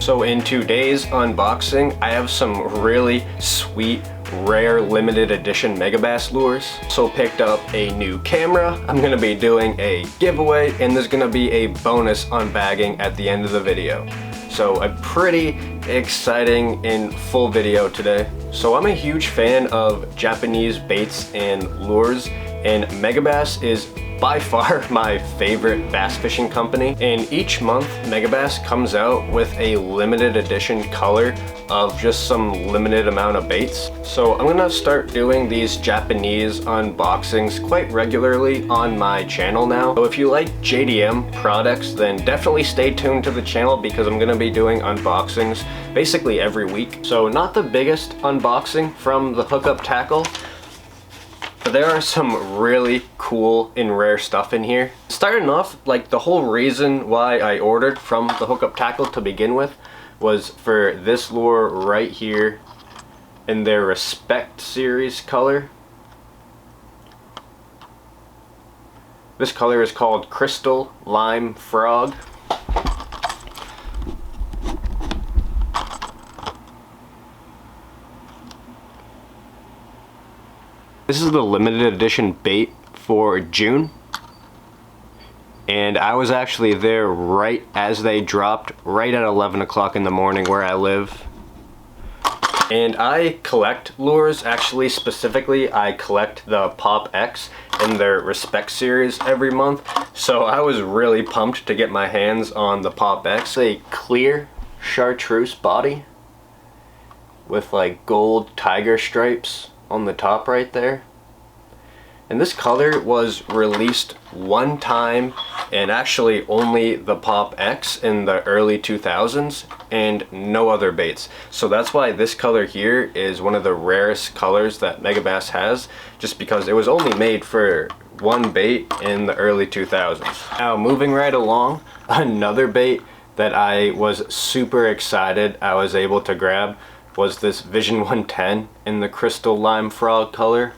So in today's unboxing, I have some really sweet, rare, limited edition Megabass lures. So picked up a new camera, I'm gonna be doing a giveaway, and there's gonna be a bonus unbagging at the end of the video. So a pretty exciting and full video today. So I'm a huge fan of Japanese baits and lures, and Megabass is by far my favorite bass fishing company. And each month Megabass comes out with a limited edition color of just some limited amount of baits. So I'm gonna start doing these Japanese unboxings quite regularly on my channel now. So if you like JDM products, then definitely stay tuned to the channel because I'm gonna be doing unboxings basically every week. So not the biggest unboxing from the hookup tackle, but there are some really cool and rare stuff in here. Starting off, like the whole reason why I ordered from the hookup tackle to begin with was for this lure right here in their Respect series color. This color is called Crystal Lime Frog. This is the limited edition bait for June, and I was actually there right as they dropped, right at 11 o'clock in the morning where I live. And I collect lures, actually specifically I collect the Pop X in their Respect series every month, so I was really pumped to get my hands on the Pop X. A clear chartreuse body with like gold tiger stripes on the top right there. And this color was released one time, and actually only the Pop X in the early 2000s, and no other baits. So that's why this color here is one of the rarest colors that Megabass has, just because it was only made for one bait in the early 2000s. Now moving right along, another bait that I was super excited I was able to grab was this Vision 110 in the Crystal Lime Frog color.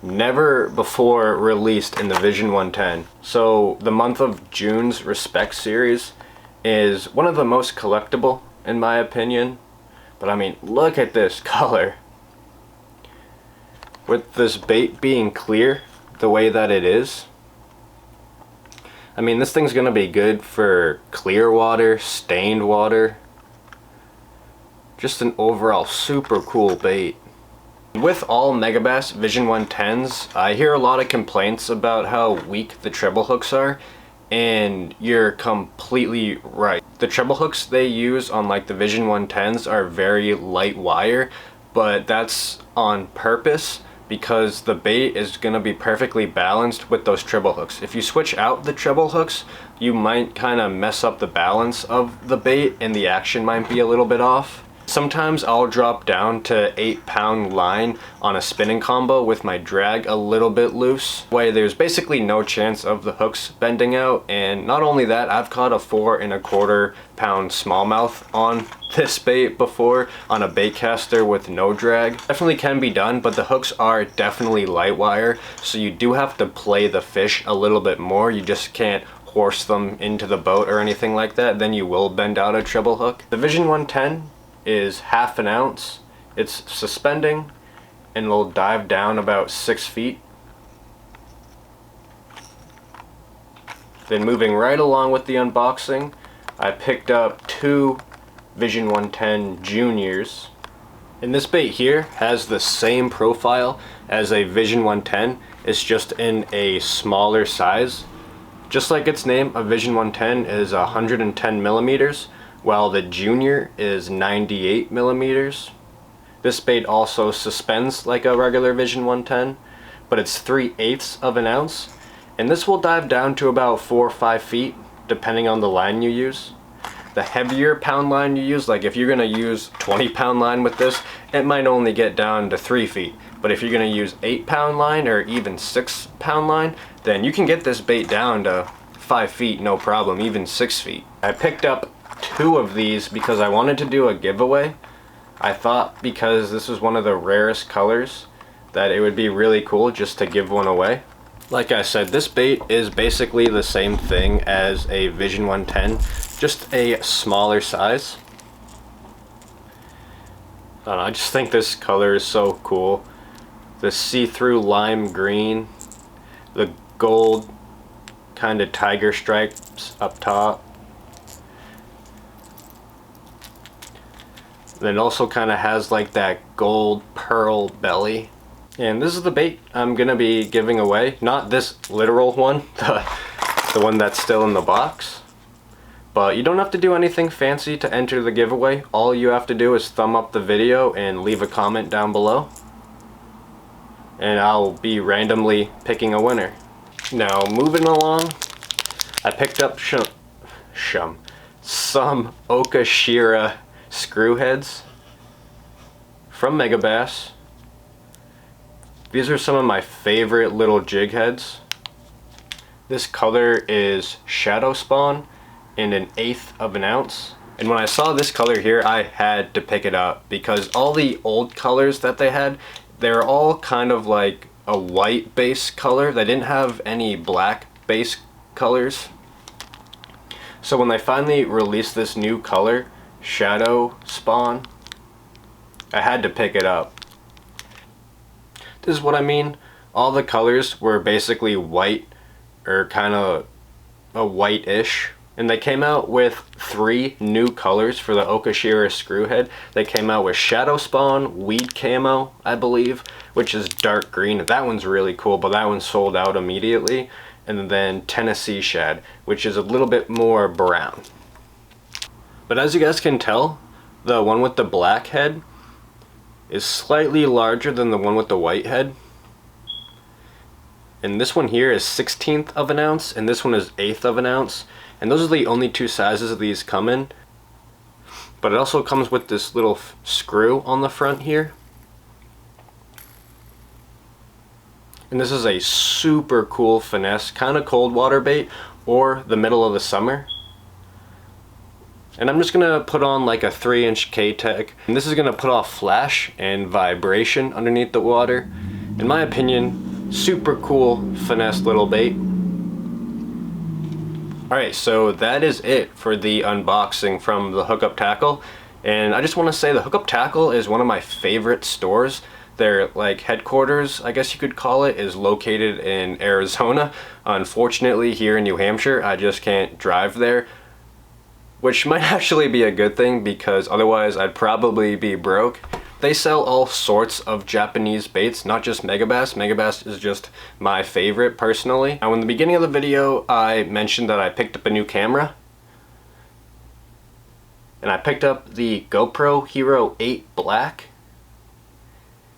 Never before released in the Vision 110. So the month of June's Respect series is one of the most collectible in my opinion. But I mean, look at this color. With this bait being clear the way that it is, I mean, this thing's gonna be good for clear water, stained water. Just an overall super cool bait. With all Megabass Vision 110s, I hear a lot of complaints about how weak the treble hooks are, and you're completely right. The treble hooks they use on like the Vision 110s are very light wire, but that's on purpose because the bait is going to be perfectly balanced with those treble hooks. If you switch out the treble hooks, you might kind of mess up the balance of the bait and the action might be a little bit off. Sometimes I'll drop down to 8-pound line on a spinning combo with my drag a little bit loose. There's basically no chance of the hooks bending out, and not only that, I've caught a 4.25-pound smallmouth on this bait before on a bait caster with no drag. Definitely can be done, but the hooks are definitely light wire, so you do have to play the fish a little bit more. You just can't horse them into the boat or anything like that, then you will bend out a treble hook. The Vision 110 is 1/2 ounce. It's suspending and will dive down about 6 feet. Then moving right along with the unboxing, I picked up 2 Vision 110 Juniors. And this bait here has the same profile as a Vision 110, it's just in a smaller size. Just like its name, a Vision 110 is 110 millimeters. While the Junior is 98 millimeters. This bait also suspends like a regular Vision 110, but it's 3/8 of an ounce, and this will dive down to about 4 or 5 feet depending on the line you use. The heavier pound line you use, like if you're gonna use 20-pound line with this, it might only get down to 3 feet, but if you're gonna use 8-pound line or even 6-pound line, then you can get this bait down to 5 feet no problem, even 6 feet. I picked up 2 of these because I wanted to do a giveaway. I thought because this was one of the rarest colors that it would be really cool just to give one away. Like I said, this bait is basically the same thing as a Vision 110, just a smaller size. I don't know, I just think this color is so cool. The see-through lime green, the gold kind of tiger stripes up top. Then it also kind of has like that gold pearl belly. And this is the bait I'm gonna be giving away. Not this literal one, the one that's still in the box. But you don't have to do anything fancy to enter the giveaway. All you have to do is thumb up the video and leave a comment down below. And I'll be randomly picking a winner. Now, moving along, I picked up some Okashira screw heads from Megabass. These are some of my favorite little jig heads. This color is Shadow Spawn in 1/8 of an ounce. And when I saw this color here, I had to pick it up because all the old colors that they had, they're all kind of like a white base color. They didn't have any black base colors. So when they finally released this new color, Shadow Spawn, I had to pick it up. This is what I mean. All the colors were basically white, or kind of a white-ish. And they came out with 3 new colors for the Okashira screwhead. They came out with Shadow Spawn, Weed Camo, I believe, which is dark green. That one's really cool, but that one sold out immediately. And then Tennessee Shad, which is a little bit more brown. But as you guys can tell, the one with the black head is slightly larger than the one with the white head. And this one here is 1/16 of an ounce, and this one is 1/8 of an ounce. And those are the only 2 sizes of these come in. But it also comes with this little screw on the front here. And this is a super cool finesse, kind of cold water bait, or the middle of the summer. And I'm just gonna put on like a 3-inch K-Tech. And this is gonna put off flash and vibration underneath the water. In my opinion, super cool finesse little bait. Alright, so that is it for the unboxing from the Hookup Tackle. And I just want to say the Hookup Tackle is one of my favorite stores. Their like headquarters, I guess you could call it, is located in Arizona. Unfortunately, here in New Hampshire, I just can't drive there. Which might actually be a good thing because otherwise I'd probably be broke. They sell all sorts of Japanese baits, not just Megabass. Megabass is just my favorite personally. Now in the beginning of the video I mentioned that I picked up a new camera. And I picked up the GoPro Hero 8 Black.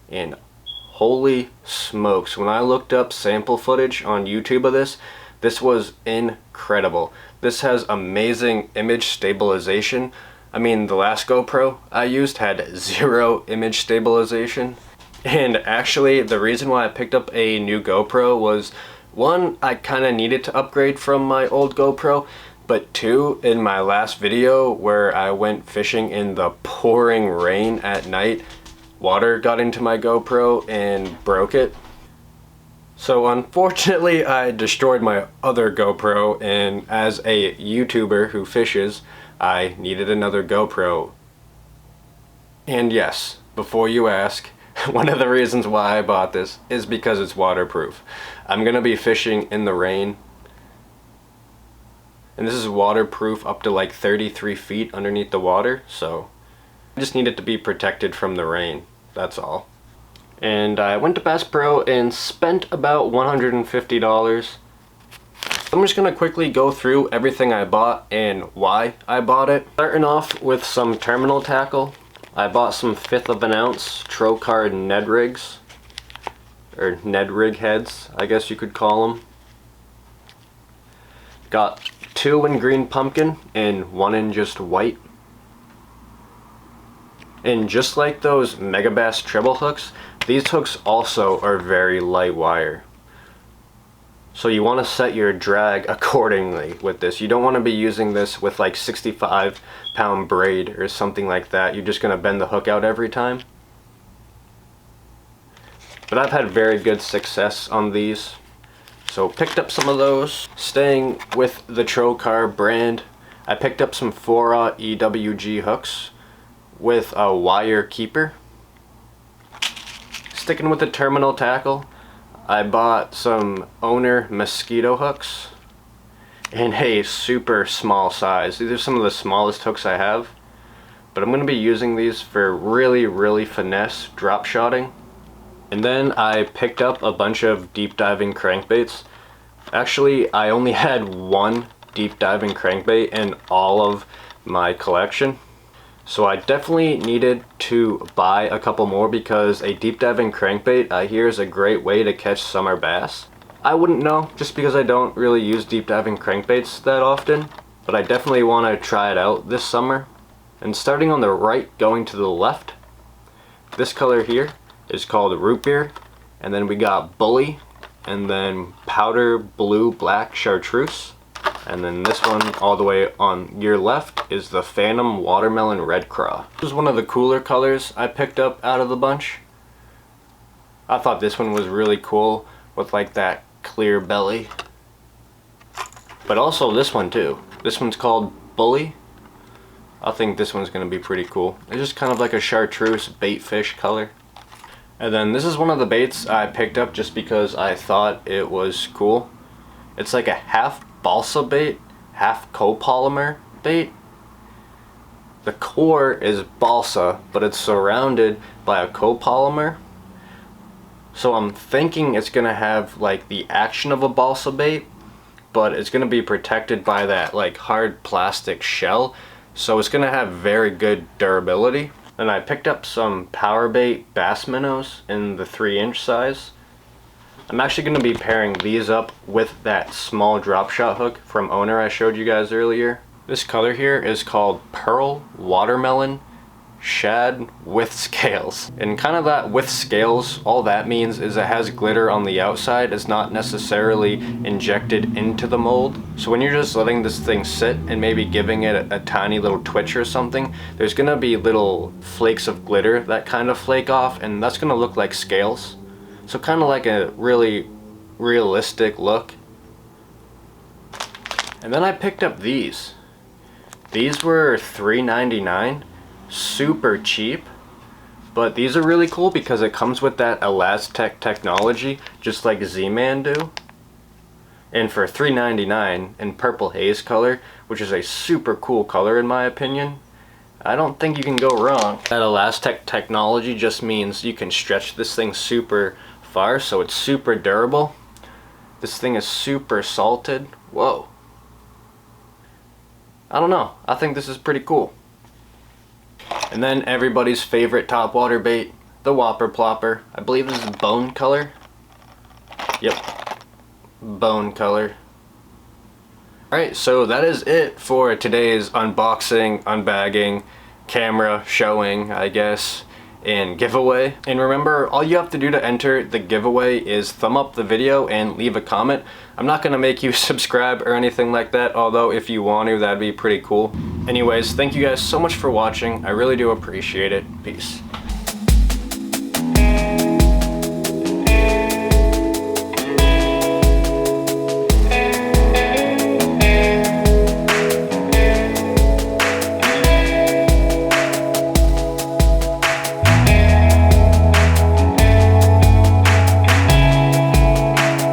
And holy smokes, when I looked up sample footage on YouTube of this, this was incredible. This has amazing image stabilization. I mean, the last GoPro I used had 0 image stabilization. And actually, the reason why I picked up a new GoPro was, 1, I kind of needed to upgrade from my old GoPro, but 2, in my last video where I went fishing in the pouring rain at night, water got into my GoPro and broke it. So unfortunately I destroyed my other GoPro, and as a YouTuber who fishes, I needed another GoPro. And yes, before you ask, one of the reasons why I bought this is because it's waterproof. I'm gonna be fishing in the rain, and this is waterproof up to like 33 feet underneath the water, so I just need it to be protected from the rain, that's all. And I went to Bass Pro and spent about $150. I'm just gonna quickly go through everything I bought and why I bought it. Starting off with some terminal tackle. I bought some 1/5 of an ounce Trocard Ned rigs, or Ned rig heads, I guess you could call them. Got 2 in green pumpkin and 1 in just white. And just like those Megabass treble hooks, these hooks also are very light wire. So you want to set your drag accordingly with this. You don't want to be using this with like 65-pound braid or something like that. You're just going to bend the hook out every time. But I've had very good success on these. So picked up some of those. Staying with the Trocar brand, I picked up some 4-aught EWG hooks with a wire keeper. Sticking with the terminal tackle, I bought some Owner mosquito hooks in a super small size. These are some of the smallest hooks I have, but I'm going to be using these for really finesse drop shotting. And then I picked up a bunch of deep diving crankbaits. Actually, I only had one deep diving crankbait in all of my collection. So I definitely needed to buy a couple more because a deep diving crankbait I hear is a great way to catch summer bass. I wouldn't know just because I don't really use deep diving crankbaits that often, but I definitely want to try it out this summer. And starting on the right, going to the left, this color here is called root beer, and then we got bully, and then powder blue black chartreuse, and then this one all the way on your left is the Phantom watermelon red craw. This is one of the cooler colors I picked up out of the bunch. I thought this one was really cool with like that clear belly, but also this one too. This one's called bully. I think this one's gonna be pretty cool. It's just kind of like a chartreuse bait fish color. And then this is one of the baits I picked up just because I thought it was cool. It's like a half balsa bait, half copolymer bait. The core is balsa, but it's surrounded by a copolymer. So I'm thinking it's gonna have like the action of a balsa bait, but it's gonna be protected by that like hard plastic shell. So it's gonna have very good durability. And I picked up some power bait bass minnows in the 3-inch size. I'm actually going to be pairing these up with that small drop shot hook from Owner I showed you guys earlier. This color here is called Pearl Watermelon Shad with Scales. And kind of that with scales, all that means is it has glitter on the outside. It's not necessarily injected into the mold. So when you're just letting this thing sit and maybe giving it a tiny little twitch or something, there's gonna be little flakes of glitter that kind of flake off, and that's gonna look like scales. So kind of like a really realistic look. And then I picked up these. These were $3.99. Super cheap, but these are really cool because it comes with that Elastec technology just like Z-Man do. And for $3.99 in purple haze color, which is a super cool color in my opinion, I don't think you can go wrong. That Elastec technology just means you can stretch this thing super far, so it's super durable. This thing is super salted. Whoa. I don't know, I think this is pretty cool. And then everybody's favorite topwater bait, the Whopper Plopper. I believe this is bone color. Yep, bone color. Alright, so that is it for today's unboxing, unbagging, camera showing, I guess, and giveaway. And remember, all you have to do to enter the giveaway is thumb up the video and leave a comment. I'm not going to make you subscribe or anything like that, although if you want to, that'd be pretty cool. Anyways, thank you guys so much for watching. I really do appreciate it. Peace.